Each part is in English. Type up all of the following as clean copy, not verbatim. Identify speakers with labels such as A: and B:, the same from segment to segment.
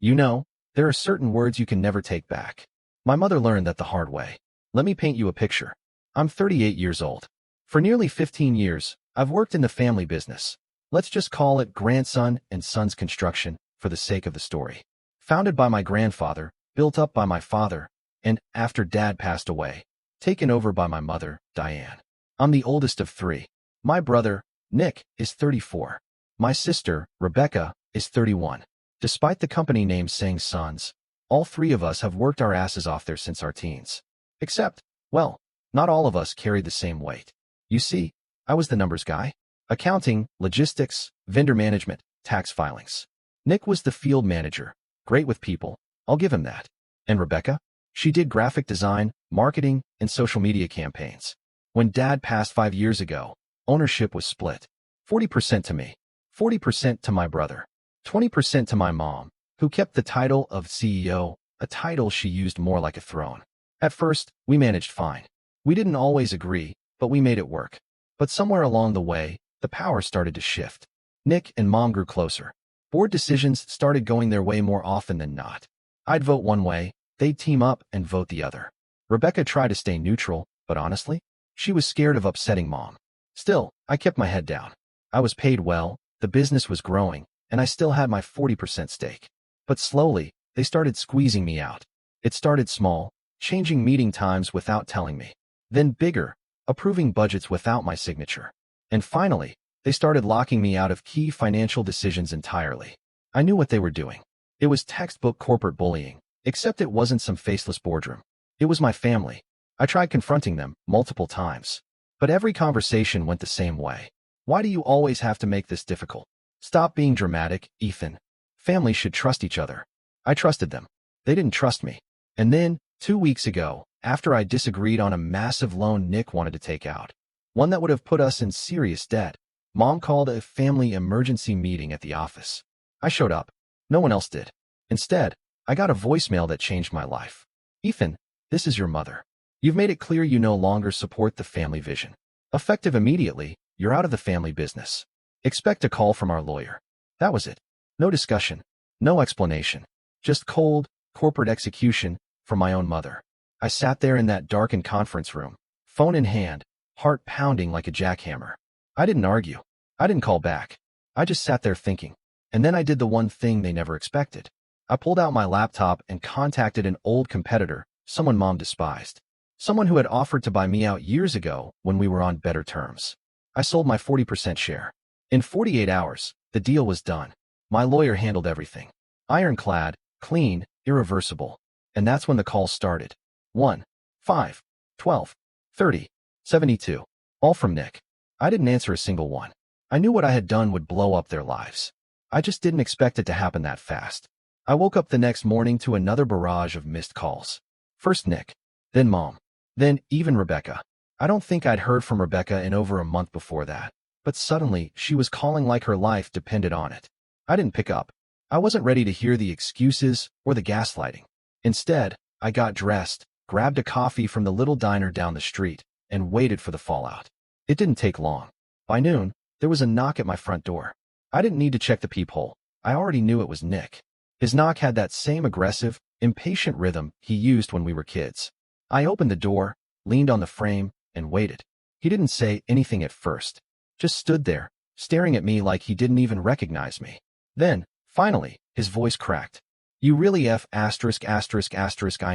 A: You know, there are certain words you can never take back. My mother learned that the hard way. Let me paint you a picture. I'm 38 years old. For nearly 15 years, I've worked in the family business. Let's just call it grandson and son's construction for the sake of the story. Founded by my grandfather, built up by my father, and, after Dad passed away, taken over by my mother, Diane. I'm the oldest of three. My brother, Nick, is 34. My sister, Rebecca, is 31. Despite the company name saying sons, all three of us have worked our asses off there since our teens. Except, well, not all of us carried the same weight. You see, I was the numbers guy. Accounting, logistics, vendor management, tax filings. Nick was the field manager, great with people, I'll give him that. And Rebecca? She did graphic design, marketing, and social media campaigns. When Dad passed 5 years ago, ownership was split. 40% to me, 40% to my brother, 20% to my mom, who kept the title of CEO, a title she used more like a throne. At first, we managed fine. We didn't always agree, but we made it work. But somewhere along the way, the power started to shift. Nick and Mom grew closer. Board decisions started going their way more often than not. I'd vote one way, they'd team up and vote the other. Rebecca tried to stay neutral, but honestly, she was scared of upsetting Mom. Still, I kept my head down. I was paid well, the business was growing, and I still had my 40% stake. But slowly, they started squeezing me out. It started small, changing meeting times without telling me. Then bigger, approving budgets without my signature. And finally, they started locking me out of key financial decisions entirely. I knew what they were doing. It was textbook corporate bullying, except it wasn't some faceless boardroom. It was my family. I tried confronting them multiple times. But every conversation went the same way. Why do you always have to make this difficult? Stop being dramatic, Ethan. Families should trust each other. I trusted them. They didn't trust me. And then, 2 weeks ago, after I disagreed on a massive loan Nick wanted to take out, one that would have put us in serious debt, Mom called a family emergency meeting at the office. I showed up. No one else did. Instead, I got a voicemail that changed my life. Ethan, this is your mother. You've made it clear you no longer support the family vision. Effective immediately, you're out of the family business. Expect a call from our lawyer. That was it. No discussion. No explanation. Just cold, corporate execution from my own mother. I sat there in that darkened conference room, phone in hand, heart pounding like a jackhammer. I didn't argue. I didn't call back. I just sat there thinking. And then I did the one thing they never expected. I pulled out my laptop and contacted an old competitor, someone Mom despised. Someone who had offered to buy me out years ago when we were on better terms. I sold my 40% share. In 48 hours, the deal was done. My lawyer handled everything. Ironclad, clean, irreversible. And that's when the calls started. 1, 5, 12, 30, 72. All from Nick. I didn't answer a single one. I knew what I had done would blow up their lives. I just didn't expect it to happen that fast. I woke up the next morning to another barrage of missed calls. First Nick. Then Mom. Then even Rebecca. I don't think I'd heard from Rebecca in over a month before that. But suddenly, she was calling like her life depended on it. I didn't pick up. I wasn't ready to hear the excuses or the gaslighting. Instead, I got dressed, grabbed a coffee from the little diner down the street, and waited for the fallout. It didn't take long. By noon, there was a knock at my front door. I didn't need to check the peephole. I already knew it was Nick. His knock had that same aggressive, impatient rhythm he used when we were kids. I opened the door, leaned on the frame, and waited. He didn't say anything at first. Just stood there, staring at me like he didn't even recognize me. Then, finally, his voice cracked. You really ing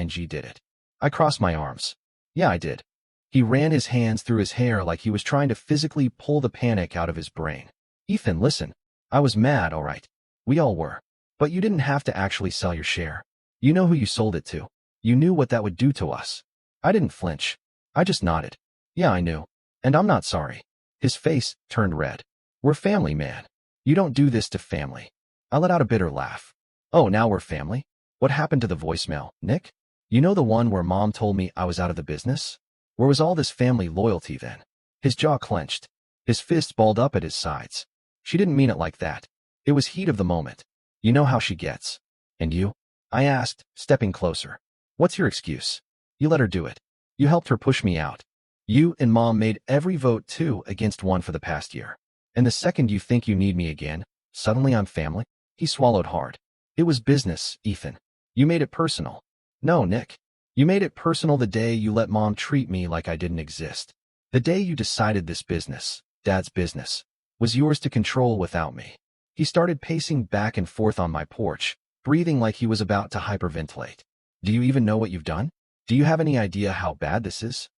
A: did it. I crossed my arms. Yeah, I did. He ran his hands through his hair like he was trying to physically pull the panic out of his brain. Ethan, listen. I was mad, all right. We all were. But you didn't have to actually sell your share. You know who you sold it to. You knew what that would do to us. I didn't flinch. I just nodded. Yeah, I knew. And I'm not sorry. His face turned red. We're family, man. You don't do this to family. I let out a bitter laugh. Oh, now we're family? What happened to the voicemail, Nick? You know the one where Mom told me I was out of the business? Where was all this family loyalty then? His jaw clenched. His fists balled up at his sides. She didn't mean it like that. It was heat of the moment. You know how she gets. And you? I asked, stepping closer. What's your excuse? You let her do it. You helped her push me out. You and Mom made every vote 2 against 1 for the past year. And the second you think you need me again, suddenly I'm family? He swallowed hard. It was business, Ethan. You made it personal. No, Nick. You made it personal the day you let Mom treat me like I didn't exist. The day you decided this business, Dad's business, was yours to control without me. He started pacing back and forth on my porch, breathing like he was about to hyperventilate. Do you even know what you've done? Do you have any idea how bad this is?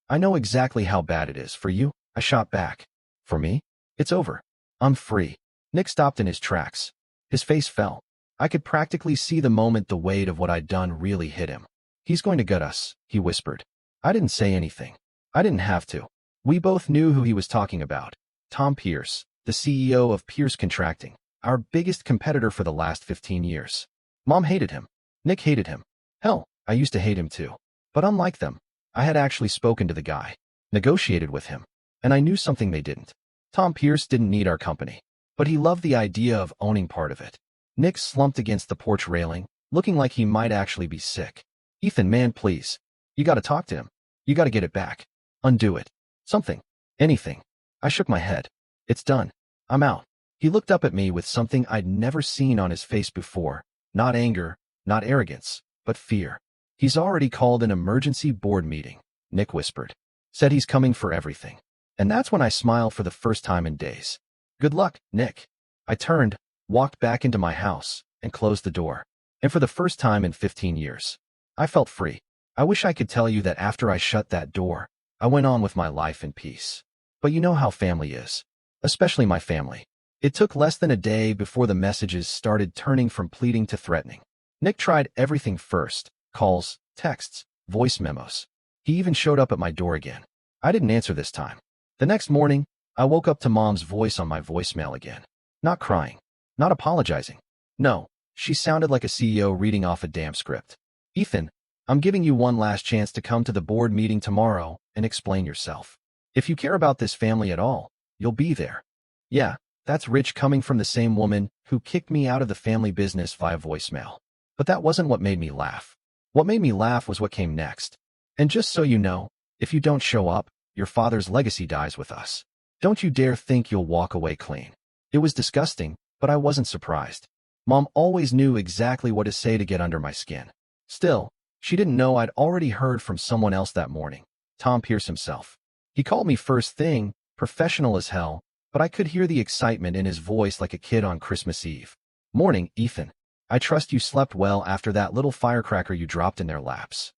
A: I know exactly how bad it is. For you, I shot back. For me? It's over. I'm free. Nick stopped in his tracks. His face fell. I could practically see the moment the weight of what I'd done really hit him. He's going to gut us, he whispered. I didn't say anything. I didn't have to. We both knew who he was talking about. Tom Pierce, the CEO of Pierce Contracting, our biggest competitor for the last 15 years. Mom hated him. Nick hated him. Hell, I used to hate him too. But unlike them, I had actually spoken to the guy, negotiated with him, and I knew something they didn't. Tom Pierce didn't need our company, but he loved the idea of owning part of it. Nick slumped against the porch railing, looking like he might actually be sick. Ethan, man, please. You gotta talk to him. You gotta get it back. Undo it. Something. Anything. I shook my head. It's done. I'm out. He looked up at me with something I'd never seen on his face before. Not anger, not arrogance, but fear. He's already called an emergency board meeting, Nick whispered. Said he's coming for everything. And that's when I smiled for the first time in days. Good luck, Nick. I turned, walked back into my house, and closed the door. And for the first time in 15 years, I felt free. I wish I could tell you that after I shut that door, I went on with my life in peace. But you know how family is. Especially my family. It took less than a day before the messages started turning from pleading to threatening. Nick tried everything first. Calls, texts, voice memos. He even showed up at my door again. I didn't answer this time. The next morning, I woke up to Mom's voice on my voicemail again. Not crying. Not apologizing. No, she sounded like a CEO reading off a damn script. Ethan, I'm giving you one last chance to come to the board meeting tomorrow and explain yourself. If you care about this family at all, you'll be there. Yeah, that's rich coming from the same woman who kicked me out of the family business via voicemail. But that wasn't what made me laugh. What made me laugh was what came next. And just so you know, if you don't show up, your father's legacy dies with us. Don't you dare think you'll walk away clean. It was disgusting, but I wasn't surprised. Mom always knew exactly what to say to get under my skin. Still, she didn't know I'd already heard from someone else that morning, Tom Pierce himself. He called me first thing, professional as hell, but I could hear the excitement in his voice like a kid on Christmas Eve. Morning, Ethan. I trust you slept well after that little firecracker you dropped in their laps.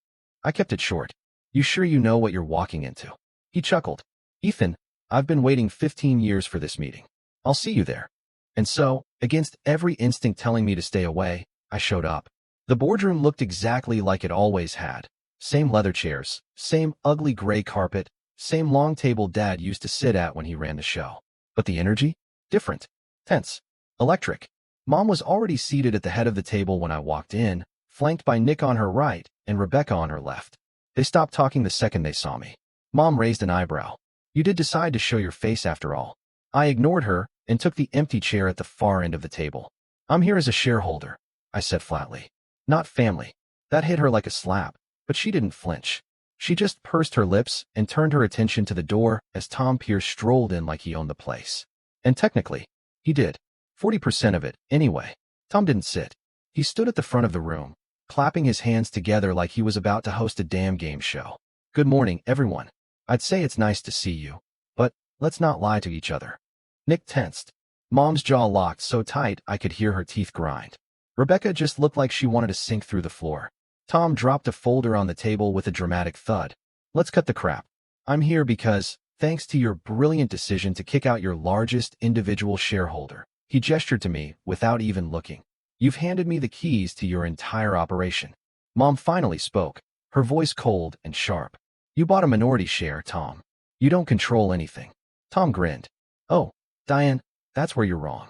A: I kept it short. You sure you know what you're walking into? He chuckled. Ethan, I've been waiting 15 years for this meeting. I'll see you there. And so, against every instinct telling me to stay away, I showed up. The boardroom looked exactly like it always had. Same leather chairs, same ugly gray carpet, same long table Dad used to sit at when he ran the show. But the energy? Different. Tense. Electric. Mom was already seated at the head of the table when I walked in, flanked by Nick on her right and Rebecca on her left. They stopped talking the second they saw me. Mom raised an eyebrow. You did decide to show your face after all. I ignored her and took the empty chair at the far end of the table. I'm here as a shareholder, I said flatly. Not family. That hit her like a slap, but she didn't flinch. She just pursed her lips and turned her attention to the door as Tom Pierce strolled in like he owned the place. And technically, he did. 40% of it, anyway. Tom didn't sit. He stood at the front of the room, clapping his hands together like he was about to host a damn game show. Good morning, everyone. I'd say it's nice to see you, but let's not lie to each other. Nick tensed. Mom's jaw locked so tight I could hear her teeth grind. Rebecca just looked like she wanted to sink through the floor. Tom dropped a folder on the table with a dramatic thud. Let's cut the crap. I'm here because, thanks to your brilliant decision to kick out your largest individual shareholder, he gestured to me without even looking. You've handed me the keys to your entire operation. Mom finally spoke, her voice cold and sharp. You bought a minority share, Tom. You don't control anything. Tom grinned. Oh, Diane, that's where you're wrong.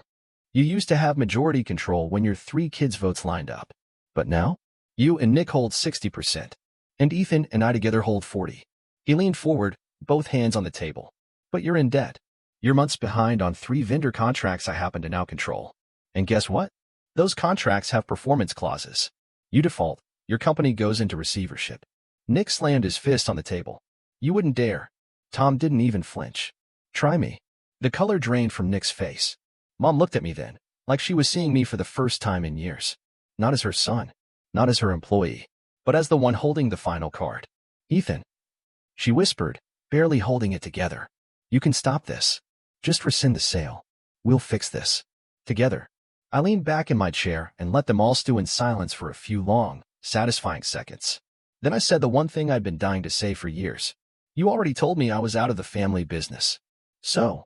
A: You used to have majority control when your 3 kids' votes lined up. But now? You and Nick hold 60%. And Ethan and I together hold 40. He leaned forward, both hands on the table. But you're in debt. You're months behind on 3 vendor contracts I happen to now control. And guess what? Those contracts have performance clauses. You default, your company goes into receivership. Nick slammed his fist on the table. You wouldn't dare. Tom didn't even flinch. Try me. The color drained from Nick's face. Mom looked at me then, like she was seeing me for the first time in years. Not as her son, not as her employee, but as the one holding the final card. Ethan, she whispered, barely holding it together. You can stop this. Just rescind the sale. We'll fix this. Together. I leaned back in my chair and let them all stew in silence for a few long, satisfying seconds. Then I said the one thing I'd been dying to say for years. You already told me I was out of the family business. So,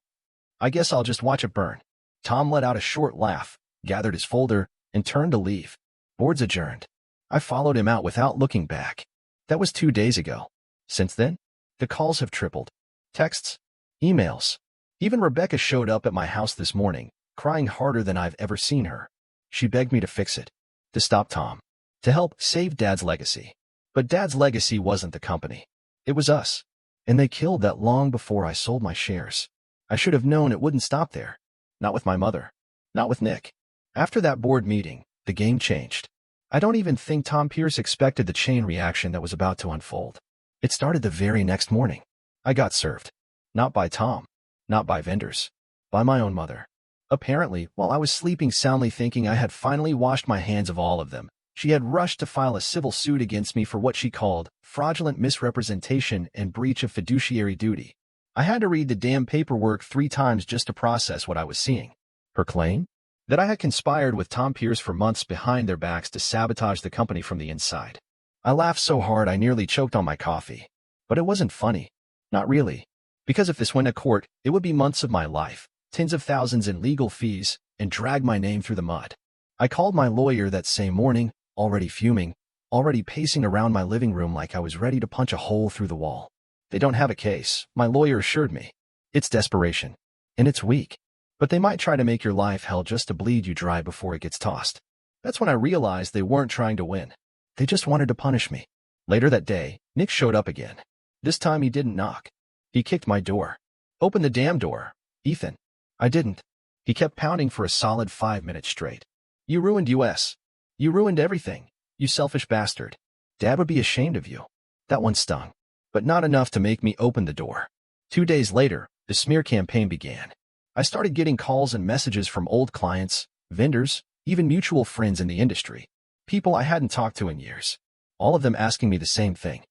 A: I guess I'll just watch it burn. Tom let out a short laugh, gathered his folder, and turned to leave. Board's adjourned. I followed him out without looking back. That was 2 days ago. Since then, the calls have tripled. Texts, emails. Even Rebecca showed up at my house this morning, crying harder than I've ever seen her. She begged me to fix it, to stop Tom, to help save Dad's legacy. But Dad's legacy wasn't the company. It was us. And they killed that long before I sold my shares. I should have known it wouldn't stop there. Not with my mother. Not with Nick. After that board meeting, the game changed. I don't even think Tom Pierce expected the chain reaction that was about to unfold. It started the very next morning. I got served. Not by Tom. Not by vendors. By my own mother. Apparently, while I was sleeping soundly thinking I had finally washed my hands of all of them, she had rushed to file a civil suit against me for what she called fraudulent misrepresentation and breach of fiduciary duty. I had to read the damn paperwork 3 times just to process what I was seeing. Her claim? That I had conspired with Tom Pierce for months behind their backs to sabotage the company from the inside. I laughed so hard I nearly choked on my coffee. But it wasn't funny. Not really. Because if this went to court, it would be months of my life, tens of thousands in legal fees, and drag my name through the mud. I called my lawyer that same morning, already fuming, already pacing around my living room like I was ready to punch a hole through the wall. They don't have a case, my lawyer assured me. It's desperation. And it's weak. But they might try to make your life hell just to bleed you dry before it gets tossed. That's when I realized they weren't trying to win. They just wanted to punish me. Later that day, Nick showed up again. This time he didn't knock. He kicked my door. Open the damn door, Ethan. I didn't. He kept pounding for a solid 5 minutes straight. You ruined us. You ruined everything, you selfish bastard. Dad would be ashamed of you. That one stung. But not enough to make me open the door. 2 days later, the smear campaign began. I started getting calls and messages from old clients, vendors, even mutual friends in the industry. People I hadn't talked to in years. All of them asking me the same thing.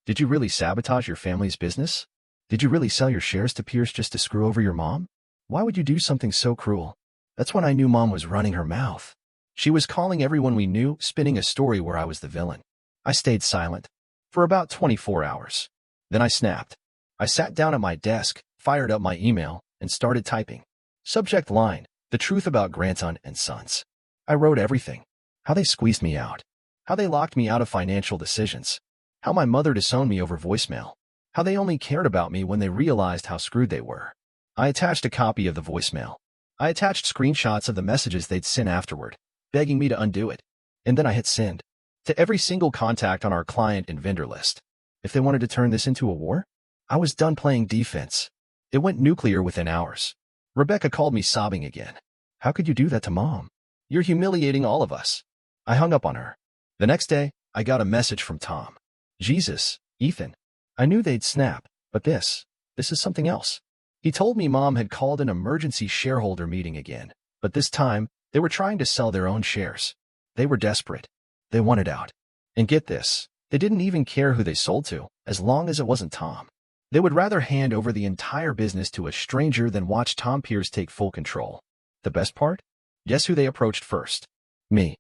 A: Did you really sabotage your family's business? Did you really sell your shares to Pierce just to screw over your mom? Why would you do something so cruel? That's when I knew Mom was running her mouth. She was calling everyone we knew, spinning a story where I was the villain. I stayed silent. For about 24 hours. Then I snapped. I sat down at my desk, fired up my email, and started typing. Subject line, the truth about Granton and Sons. I wrote everything. How they squeezed me out. How they locked me out of financial decisions. How my mother disowned me over voicemail. How they only cared about me when they realized how screwed they were. I attached a copy of the voicemail. I attached screenshots of the messages they'd sent afterward, begging me to undo it. And then I hit send. To every single contact on our client and vendor list. If they wanted to turn this into a war, I was done playing defense. It went nuclear within hours. Rebecca called me sobbing again. How could you do that to Mom? You're humiliating all of us. I hung up on her. The next day, I got a message from Tom. Jesus, Ethan. I knew they'd snap, but this is something else. He told me Mom had called an emergency shareholder meeting again, but this time, they were trying to sell their own shares. They were desperate. They wanted out. And get this, they didn't even care who they sold to, as long as it wasn't Tom. They would rather hand over the entire business to a stranger than watch Tom Pierce take full control. The best part? Guess who they approached first? Me.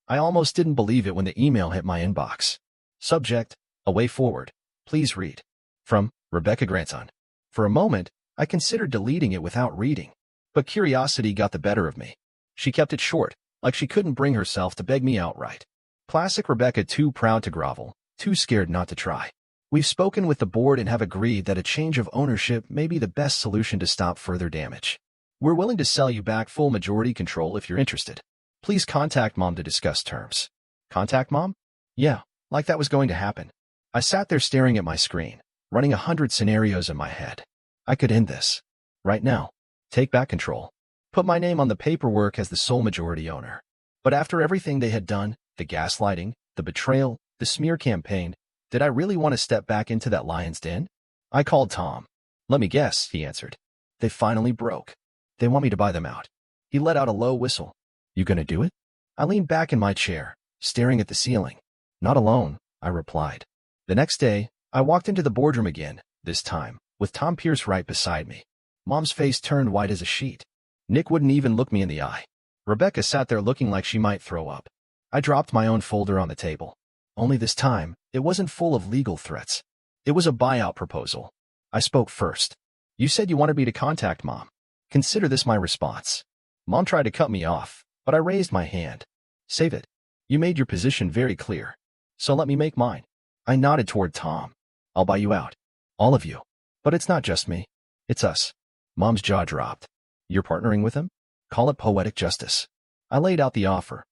A: I almost didn't believe it when the email hit my inbox. Subject, a way forward. Please read. From Rebecca Granton. For a moment, I considered deleting it without reading. But curiosity got the better of me. She kept it short, like she couldn't bring herself to beg me outright. Classic Rebecca, too proud to grovel, too scared not to try. We've spoken with the board and have agreed that a change of ownership may be the best solution to stop further damage. We're willing to sell you back full majority control if you're interested. Please contact Mom to discuss terms. Contact Mom? Yeah, like that was going to happen. I sat there staring at my screen, running 100 scenarios in my head. I could end this. Right now. Take back control. Put my name on the paperwork as the sole majority owner. But after everything they had done, the gaslighting, the betrayal, the smear campaign, did I really want to step back into that lion's den? I called Tom. Let me guess, he answered. They finally broke. They want me to buy them out. He let out a low whistle. You gonna do it? I leaned back in my chair, staring at the ceiling. Not alone, I replied. The next day, I walked into the boardroom again, this time, with Tom Pierce right beside me. Mom's face turned white as a sheet. Nick wouldn't even look me in the eye. Rebecca sat there looking like she might throw up. I dropped my own folder on the table. Only this time, it wasn't full of legal threats. It was a buyout proposal. I spoke first. You said you wanted me to contact Mom. Consider this my response. Mom tried to cut me off, but I raised my hand. Save it. You made your position very clear. So let me make mine. I nodded toward Tom. I'll buy you out. All of you. But it's not just me. It's us. Mom's jaw dropped. You're partnering with him? Call it poetic justice. I laid out the offer.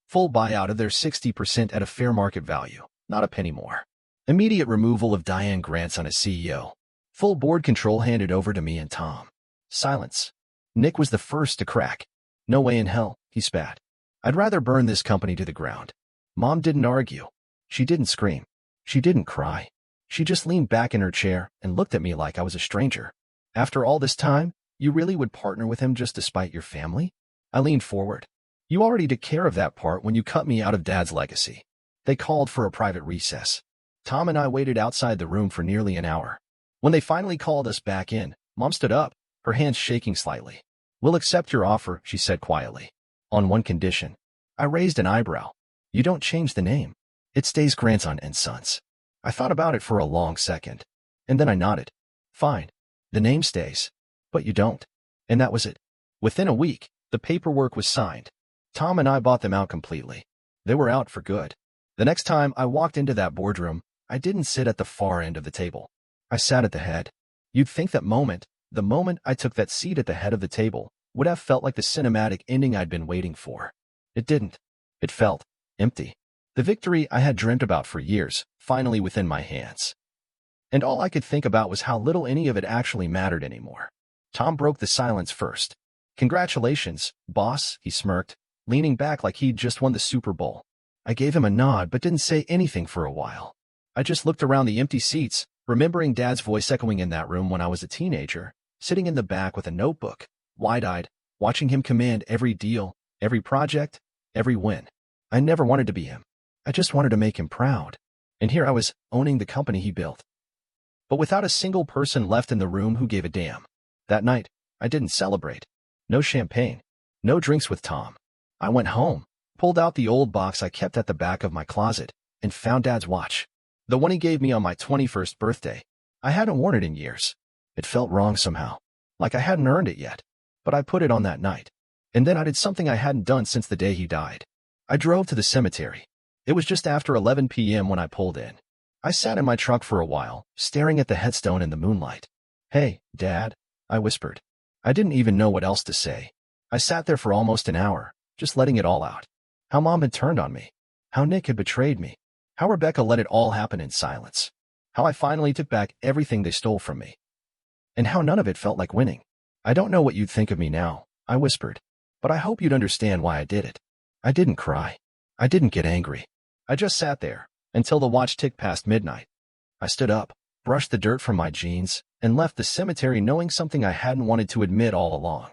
A: Full buyout of their 60% at a fair market value, not a penny more. Immediate removal of Diane grandson as CEO. Full board control handed over to me and Tom. Silence. Nick was the first to crack. No way in hell, he spat. I'd rather burn this company to the ground. Mom didn't argue. She didn't scream. She didn't cry. She just leaned back in her chair and looked at me like I was a stranger. After all this time, you really would partner with him just to spite your family? I leaned forward. You already took care of that part when you cut me out of Dad's legacy. They called for a private recess. Tom and I waited outside the room for nearly an hour. When they finally called us back in, Mom stood up, her hands shaking slightly. We'll accept your offer, she said quietly. On one condition. I raised an eyebrow. You don't change the name. It stays Grandson and Sons. I thought about it for a long second. And then I nodded. Fine. The name stays. But you don't. And that was it. Within a week, the paperwork was signed. Tom and I bought them out completely. They were out for good. The next time I walked into that boardroom, I didn't sit at the far end of the table. I sat at the head. You'd think that moment, the moment I took that seat at the head of the table, would have felt like the cinematic ending I'd been waiting for. It didn't. It felt empty. The victory I had dreamt about for years, finally within my hands. And all I could think about was how little any of it actually mattered anymore. Tom broke the silence first. Congratulations, boss, he smirked, leaning back like he'd just won the Super Bowl. I gave him a nod but didn't say anything for a while. I just looked around the empty seats, remembering Dad's voice echoing in that room when I was a teenager, sitting in the back with a notebook, wide-eyed, watching him command every deal, every project, every win. I never wanted to be him. I just wanted to make him proud. And here I was, owning the company he built. But without a single person left in the room who gave a damn. That night, I didn't celebrate. No champagne. No drinks with Tom. I went home, pulled out the old box I kept at the back of my closet, and found Dad's watch. The one he gave me on my 21st birthday. I hadn't worn it in years. It felt wrong somehow. Like I hadn't earned it yet. But I put it on that night. And then I did something I hadn't done since the day he died. I drove to the cemetery. It was just after 11 p.m. when I pulled in. I sat in my truck for a while, staring at the headstone in the moonlight. Hey, Dad, I whispered. I didn't even know what else to say. I sat there for almost an hour, just letting it all out. How Mom had turned on me. How Nick had betrayed me. How Rebecca let it all happen in silence. How I finally took back everything they stole from me. And how none of it felt like winning. I don't know what you'd think of me now, I whispered. But I hope you'd understand why I did it. I didn't cry. I didn't get angry. I just sat there, until the watch ticked past midnight. I stood up, brushed the dirt from my jeans, and left the cemetery knowing something I hadn't wanted to admit all along.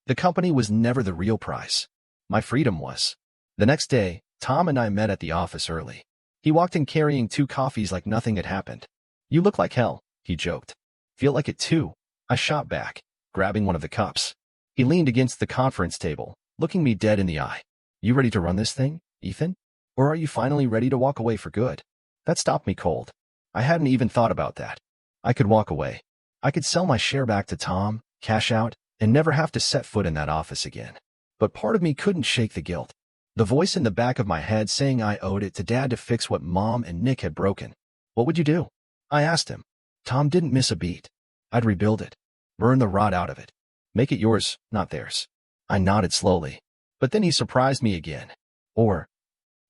A: The company was never the real prize. My freedom was. The next day, Tom and I met at the office early. He walked in carrying 2 coffees like nothing had happened. You look like hell, he joked. Feel like it too. I shot back, grabbing one of the cups. He leaned against the conference table, looking me dead in the eye. You ready to run this thing, Ethan? Or are you finally ready to walk away for good? That stopped me cold. I hadn't even thought about that. I could walk away. I could sell my share back to Tom, cash out, and never have to set foot in that office again. But part of me couldn't shake the guilt. The voice in the back of my head saying I owed it to Dad to fix what Mom and Nick had broken. What would you do? I asked him. Tom didn't miss a beat. I'd rebuild it. Burn the rot out of it. Make it yours, not theirs. I nodded slowly. But then he surprised me again. Or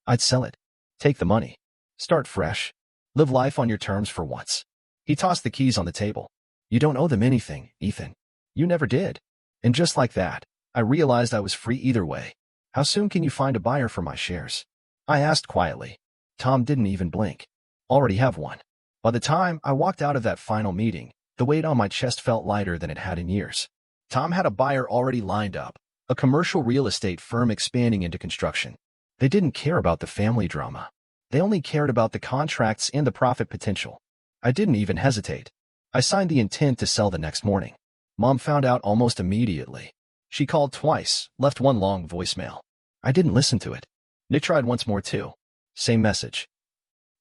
A: I'd sell it. Take the money. Start fresh. Live life on your terms for once. He tossed the keys on the table. You don't owe them anything, Ethan. You never did. And just like that, I realized I was free either way. How soon can you find a buyer for my shares? I asked quietly. Tom didn't even blink. Already have one. By the time I walked out of that final meeting, the weight on my chest felt lighter than it had in years. Tom had a buyer already lined up, A commercial real estate firm expanding into construction. They didn't care about the family drama. They only cared about the contracts and the profit potential. I didn't even hesitate. I signed the intent to sell the next morning. Mom found out almost immediately. She called twice, left one long voicemail. I didn't listen to it. Nick tried once more too. Same message.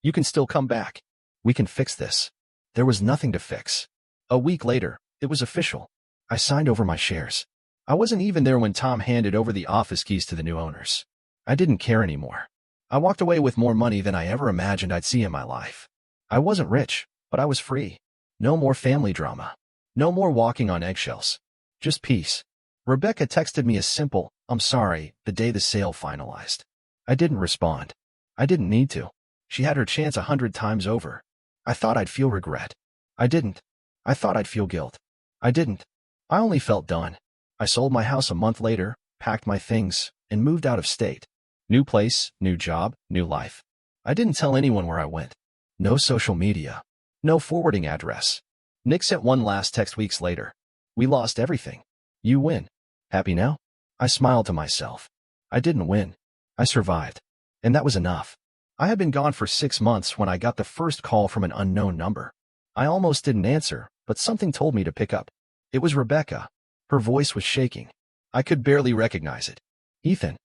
A: You can still come back. We can fix this. There was nothing to fix. A week later, it was official. I signed over my shares. I wasn't even there when Tom handed over the office keys to the new owners. I didn't care anymore. I walked away with more money than I ever imagined I'd see in my life. I wasn't rich, but I was free. No more family drama. No more walking on eggshells. Just peace. Rebecca texted me a simple, "I'm sorry," the day the sale finalized. I didn't respond. I didn't need to. She had her chance 100 times over. I thought I'd feel regret. I didn't. I thought I'd feel guilt. I didn't. I only felt done. I sold my house a month later, packed my things, and moved out of state. New place, new job, new life. I didn't tell anyone where I went. No social media. No forwarding address. Nick sent one last text weeks later. We lost everything. You win. Happy now? I smiled to myself. I didn't win. I survived. And that was enough. I had been gone for 6 months when I got the first call from an unknown number. I almost didn't answer, but something told me to pick up. It was Rebecca. Her voice was shaking. I could barely recognize it. Ethan.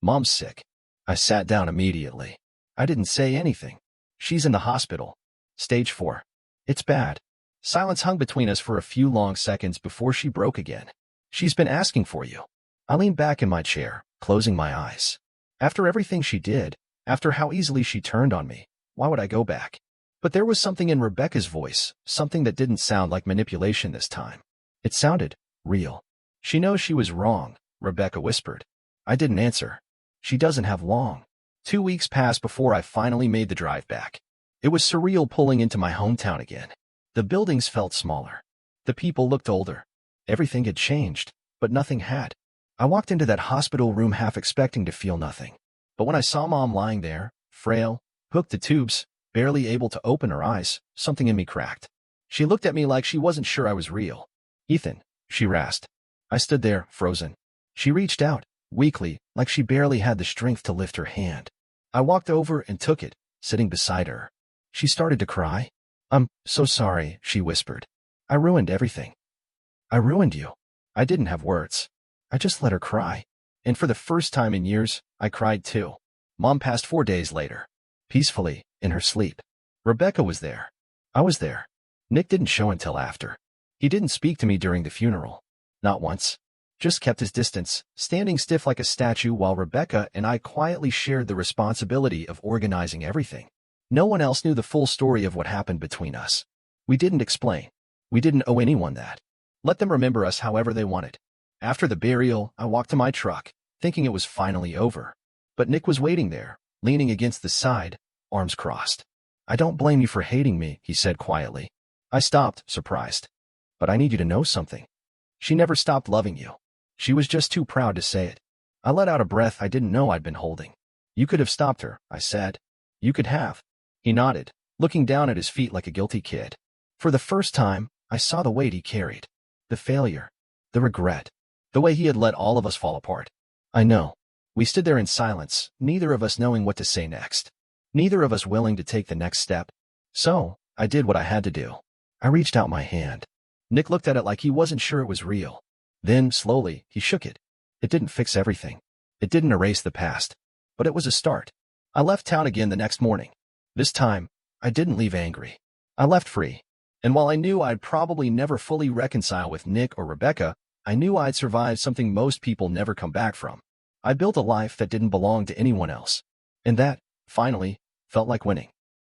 A: Mom's sick. I sat down immediately. I didn't say anything. She's in the hospital. Stage 4. It's bad. Silence hung between us for a few long seconds before she broke again. She's been asking for you. I leaned back in my chair, closing my eyes. After everything she did, after how easily she turned on me, why would I go back? But there was something in Rebecca's voice, something that didn't sound like manipulation this time. It sounded real. She knows she was wrong, Rebecca whispered. I didn't answer. She doesn't have long. 2 weeks passed before I finally made the drive back. It was surreal pulling into my hometown again. The buildings felt smaller. The people looked older. Everything had changed, but nothing had. I walked into that hospital room half expecting to feel nothing. But when I saw Mom lying there, frail, hooked to tubes, barely able to open her eyes, something in me cracked. She looked at me like she wasn't sure I was real. Ethan, she rasped. I stood there, frozen. She reached out, weakly, like she barely had the strength to lift her hand. I walked over and took it, sitting beside her. She started to cry. I'm so sorry, she whispered. I ruined everything. I ruined you. I didn't have words. I just let her cry. And for the first time in years, I cried too. Mom passed 4 days later. Peacefully, in her sleep. Rebecca was there. I was there. Nick didn't show until after. He didn't speak to me during the funeral. Not once. Just kept his distance, standing stiff like a statue while Rebecca and I quietly shared the responsibility of organizing everything. No one else knew the full story of what happened between us. We didn't explain. We didn't owe anyone that. Let them remember us however they wanted. After the burial, I walked to my truck, thinking it was finally over. But Nick was waiting there, leaning against the side, arms crossed. I don't blame you for hating me, he said quietly. I stopped, surprised. But I need you to know something. She never stopped loving you. She was just too proud to say it. I let out a breath I didn't know I'd been holding. You could have stopped her, I said. You could have. He nodded, looking down at his feet like a guilty kid. For the first time, I saw the weight he carried. The failure. The regret. The way he had let all of us fall apart. I know. We stood there in silence, neither of us knowing what to say next. Neither of us willing to take the next step. So, I did what I had to do. I reached out my hand. Nick looked at it like he wasn't sure it was real. Then, slowly, he shook it. It didn't fix everything. It didn't erase the past. But it was a start. I left town again the next morning. This time, I didn't leave angry. I left free. And while I knew I'd probably never fully reconcile with Nick or Rebecca, I knew I'd survived something most people never come back from. I built a life that didn't belong to anyone else. And that, finally, felt like winning.